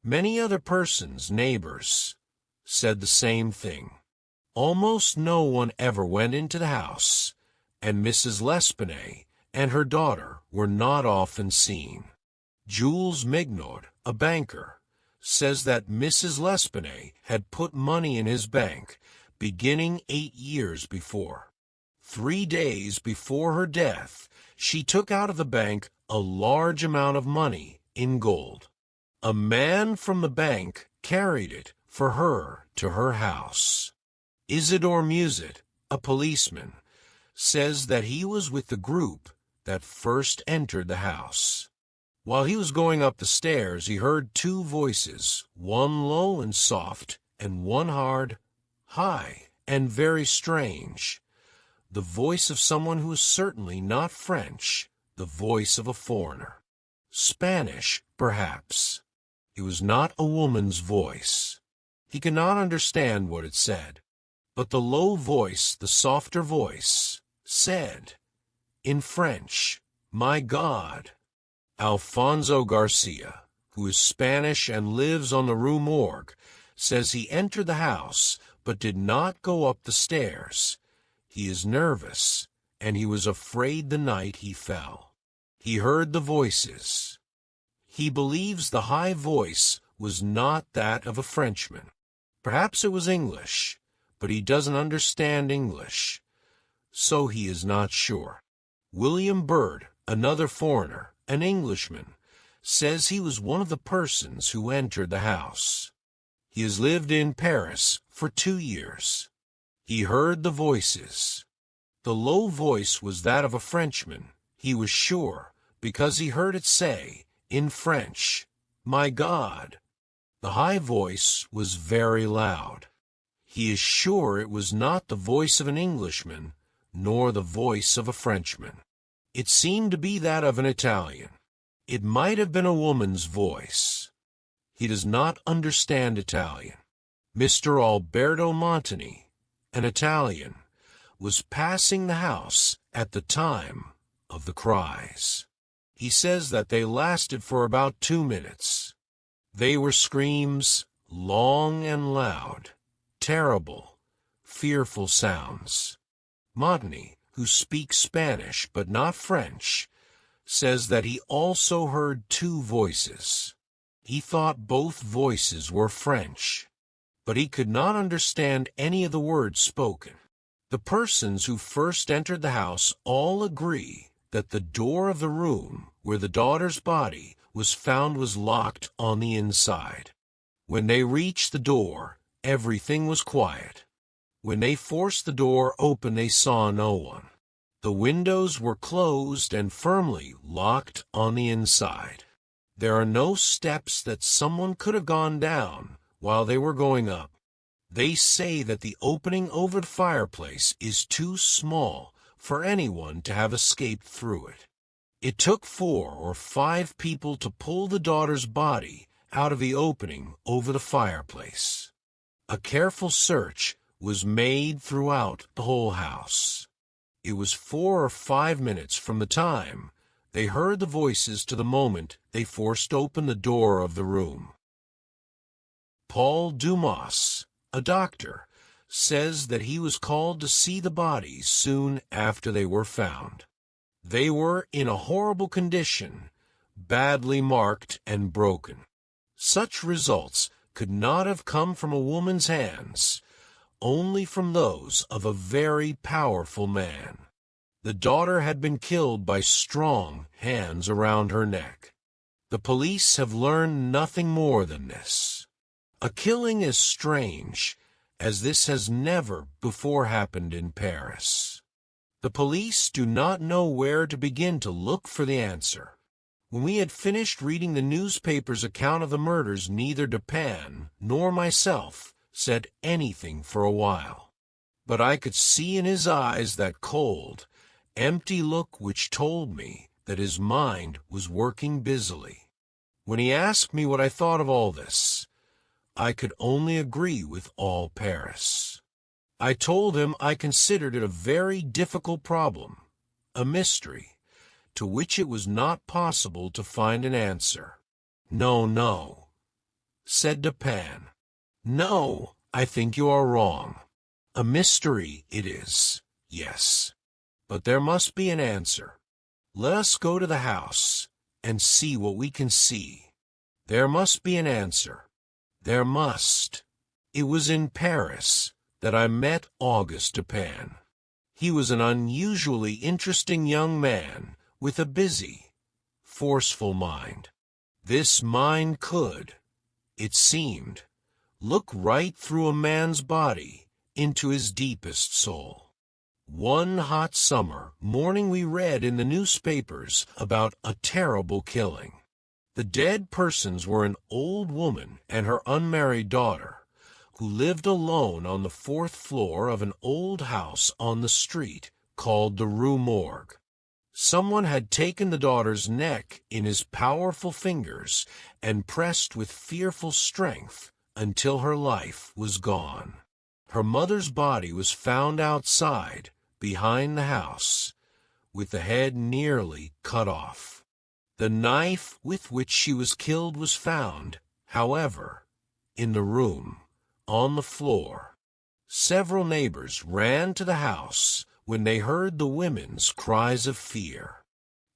B: Many other persons, neighbors, said the same thing. Almost no one ever went into the house, and Mrs. L'Espanaye and her daughter were not often seen. Jules Mignot, a banker, says that Mrs. L'Espanaye had put money in his bank beginning 8 years before. 3 days before her death, she took out of the bank a large amount of money in gold. A man from the bank carried it for her to her house. Isidore Muset, a policeman, says that he was with the group that first entered the house. While he was going up the stairs, he heard 2 voices, one low and soft, and one hard, high, and very strange. The voice of someone who was certainly not French, the voice of a foreigner. Spanish, perhaps. It was not a woman's voice. He could not understand what it said, but the low voice, the softer voice, said, in French, "My God." Alfonso Garcia, who is Spanish and lives on the Rue Morgue, says he entered the house but did not go up the stairs. He is nervous, and he was afraid the night he fell. He heard the voices. He believes the high voice was not that of a Frenchman. Perhaps it was English, but he doesn't understand English, so he is not sure. William Bird, another foreigner, an Englishman, says he was one of the persons who entered the house. He has lived in Paris for 2 years. He heard the voices. The low voice was that of a Frenchman, he was sure, because he heard it say, in French, "My God." The high voice was very loud. He is sure it was not the voice of an Englishman, nor the voice of a Frenchman. It seemed to be that of an Italian. It might have been a woman's voice. He does not understand Italian. Mr. Alberto Montani, an Italian, was passing the house at the time of the cries. He says that they lasted for about 2 minutes. They were screams, long and loud, terrible, fearful sounds. Montney, who speaks Spanish but not French, says that he also heard 2 voices. He thought both voices were French, but he could not understand any of the words spoken. The persons who first entered the house all agree that the door of the room where the daughter's body was found was locked on the inside. When they reached the door, everything was quiet. When they forced the door open, they saw no one. The windows were closed and firmly locked on the inside. There are no steps that someone could have gone down while they were going up. They say that the opening over the fireplace is too small for anyone to have escaped through it. It took 4 or 5 people to pull the daughter's body out of the opening over the fireplace. A careful search was made throughout the whole house. It was 4 or 5 minutes from the time they heard the voices to the moment they forced open the door of the room. Paul Dumas, a doctor, says that he was called to see the bodies soon after they were found. They were in a horrible condition, badly marked and broken. Such results could not have come from a woman's hands, only from those of a very powerful man. The daughter had been killed by strong hands around her neck. The police have learned nothing more than this. A killing as strange as this has never before happened in Paris. The police do not know where to begin to look for the answer. When we had finished reading the newspaper's account of the murders, neither Dupin nor myself said anything for a while. But I could see in his eyes that cold, empty look which told me that his mind was working busily. When he asked me what I thought of all this, I could only agree with all Paris. I told him I considered it a very difficult problem, a mystery, to which it was not possible to find an answer. "No, no," said Dupin. "No, I think you are wrong. A mystery it is, yes, but there must be an answer. Let us go to the house and see what we can see. There must be an answer. There must." It was in Paris that I met Auguste Dupin. He was an unusually interesting young man with a busy, forceful mind. This mind could, it seemed, look right through a man's body into his deepest soul. One hot summer morning we read in the newspapers about a terrible killing. The dead persons were an old woman and her unmarried daughter, who lived alone on the 4th floor of an old house on the street called the Rue Morgue. Someone had taken the daughter's neck in his powerful fingers and pressed with fearful strength until her life was gone. Her mother's body was found outside, behind the house, with the head nearly cut off. The knife with which she was killed was found, however, in the room, on the floor. Several neighbors ran to the house when they heard the women's cries of fear.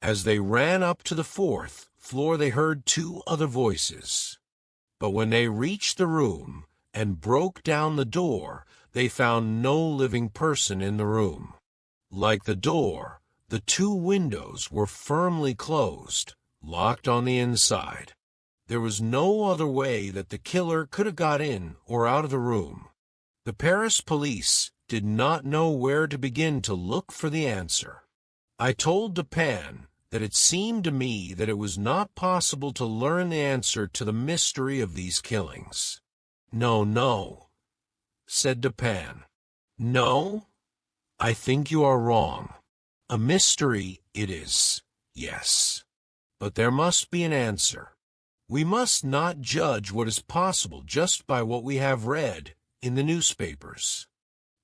B: As they ran up to the 4th floor, they heard 2 other voices. But when they reached the room and broke down the door, they found no living person in the room. Like the door, the 2 windows were firmly closed, locked on the inside. There was no other way that the killer could have got in or out of the room. The Paris police did not know where to begin to look for the answer. I told Dupin that it seemed to me that it was not possible to learn the answer to the mystery of these killings. "No, no," said Dupin. "No, I think you are wrong. A mystery it is, yes, but there must be an answer. We must not judge what is possible just by what we have read in the newspapers.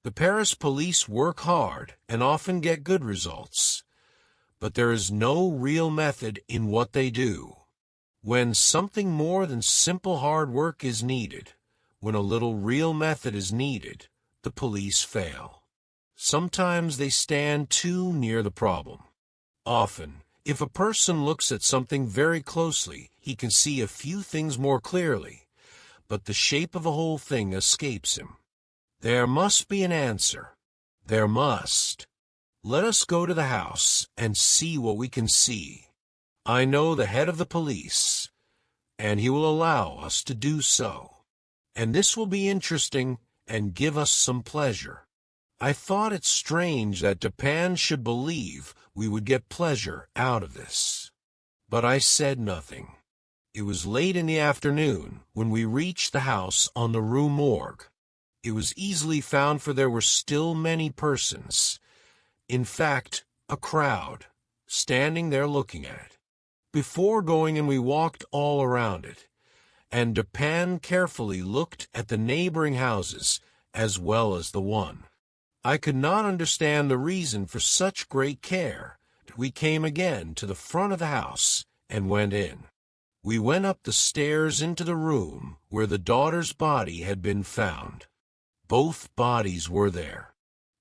B: The Paris police work hard and often get good results, but there is no real method in what they do. When something more than simple hard work is needed, when a little real method is needed, the police fail. Sometimes they stand too near the problem. Often, if a person looks at something very closely, he can see a few things more clearly, but the shape of the whole thing escapes him. There must be an answer. There must. Let us go to the house and see what we can see. I know the head of the police, and he will allow us to do so. And this will be interesting and give us some pleasure. I thought it strange that Dupin should believe we would get pleasure out of this. But I said nothing. It was late in the afternoon when we reached the house on the Rue Morgue. It was easily found, for there were still many persons, in fact, a crowd, standing there looking at it. Before going in, we walked all around it, and Dupin carefully looked at the neighboring houses as well as the one. I could not understand the reason for such great care. We came again to the front of the house and went in. We went up the stairs into the room where the daughter's body had been found. Both bodies were there.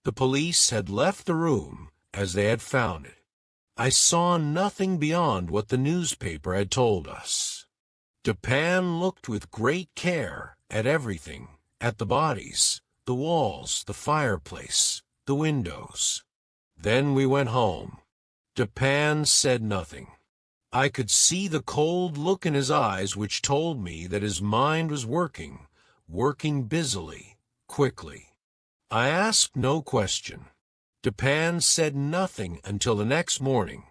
B: The police had left the room as they had found it. I saw nothing beyond what the newspaper had told us. Dupin looked with great care at everything, at the bodies, the walls, the fireplace, the windows. Then we went home. Dupin said nothing. I could see the cold look in his eyes which told me that his mind was working busily, quickly. I asked no question. Dupin said nothing until the next morning,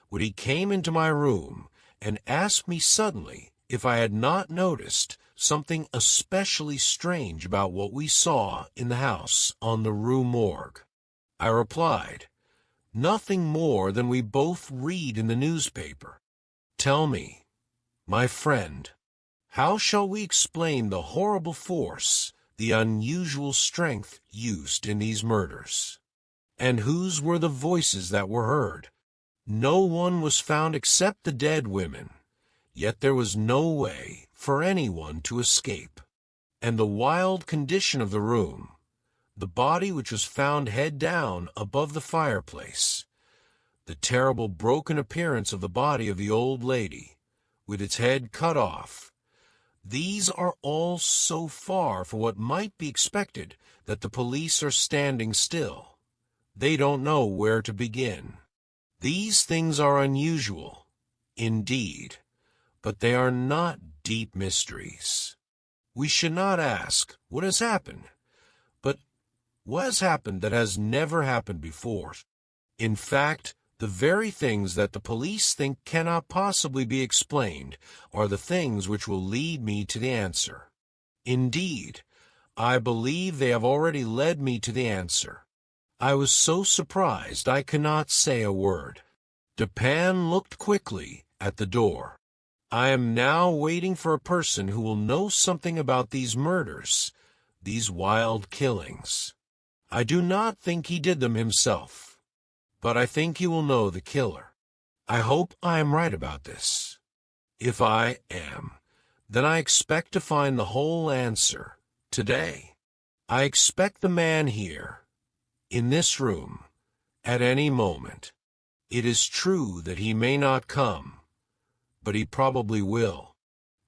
B: when he came into my room and asked me suddenly if I had not noticed something especially strange about what we saw in the house on the Rue Morgue. I replied, "Nothing more than we both read in the newspaper. Tell me, my friend, how shall we explain the horrible force, the unusual strength used in these murders? And whose were the voices that were heard? No one was found except the dead women, yet there was no way for anyone to escape. And the wild condition of the room, the body which was found head down above the fireplace, the terrible broken appearance of the body of the old lady, with its head cut off, these are all so far from what might be expected that the police are standing still. They don't know where to begin. These things are unusual, indeed, but they are not deep mysteries. We should not ask, what has happened? But what has happened that has never happened before? In fact, the very things that the police think cannot possibly be explained are the things which will lead me to the answer. Indeed, I believe they have already led me to the answer. I was so surprised I cannot say a word. Dupin looked quickly at the door. I am now waiting for a person who will know something about these murders, these wild killings. I do not think he did them himself, but I think he will know the killer. I hope I am right about this. If I am, then I expect to find the whole answer today. I expect the man here, in this room, at any moment. It is true that he may not come, but he probably will.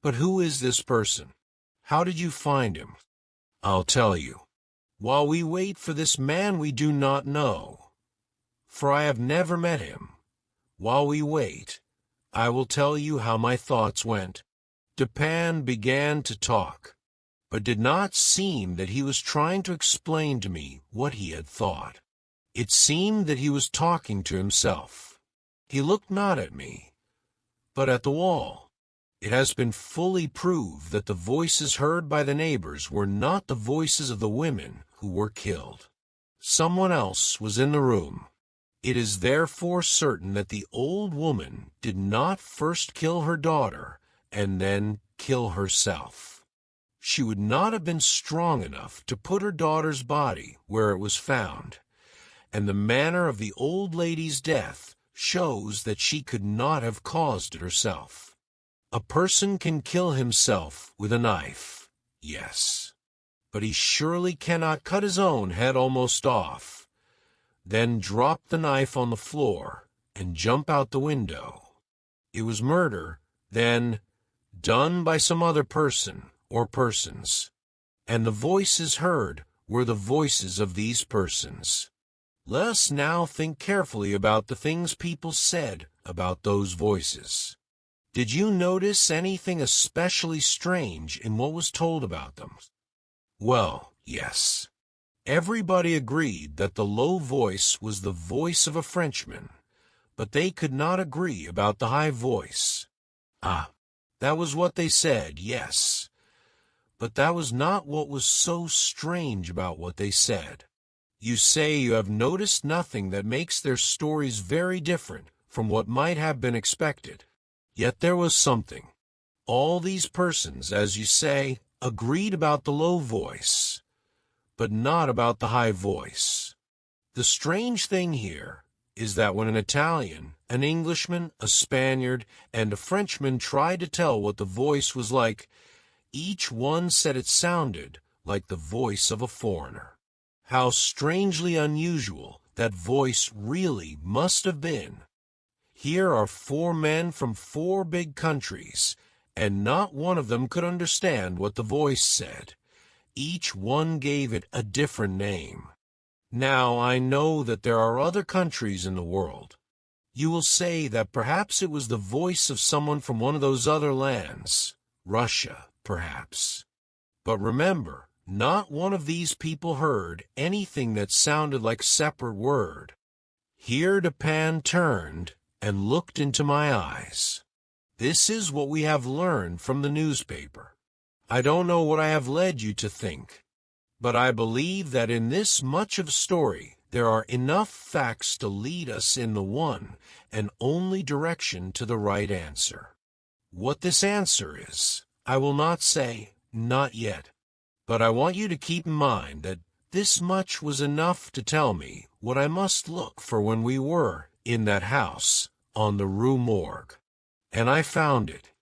B: But who is this person? How did you find him? I'll tell you. While we wait for this man we do not know, for I have never met him, while we wait, I will tell you how my thoughts went. Dupin began to talk, but did not seem that he was trying to explain to me what he had thought. It seemed that he was talking to himself. He looked not at me, but at the wall. It has been fully proved that the voices heard by the neighbors were not the voices of the women who were killed. Someone else was in the room. It is therefore certain that the old woman did not first kill her daughter and then kill herself. she would not have been strong enough to put her daughter's body where it was found, and the manner of the old lady's death shows that she could not have caused it herself. A person can kill himself with a knife, yes, but he surely cannot cut his own head almost off, then drop the knife on the floor and jump out the window. It was murder, then, done by some other person or persons, and the voices heard were the voices of these persons. Let us now think carefully about the things people said about those voices. Did you notice anything especially strange in what was told about them? Well, yes. Everybody agreed that the low voice was the voice of a Frenchman, but they could not agree about the high voice. Ah, that was what they said, yes. But that was not what was so strange about what they said. You say you have noticed nothing that makes their stories very different from what might have been expected. Yet there was something. All these persons, as you say, agreed about the low voice, but not about the high voice. The strange thing here is that when an Italian, an Englishman, a Spaniard, and a Frenchman tried to tell what the voice was like, each one said it sounded like the voice of a foreigner. How strangely unusual that voice really must have been. Here are 4 men from 4 big countries, and not one of them could understand what the voice said. Each one gave it a different name. Now I know that there are other countries in the world. You will say that perhaps it was the voice of someone from one of those other lands, Russia, perhaps. But remember, not one of these people heard anything that sounded like a separate word. Here Dupin turned and looked into my eyes. This is what we have learned from the newspaper. I don't know what I have led you to think, but I believe that in this much of story there are enough facts to lead us in the one and only direction to the right answer. What this answer is, I will not say, not yet. But I want you to keep in mind that this much was enough to tell me what I must look for when we were in that house on the Rue Morgue. And I found it.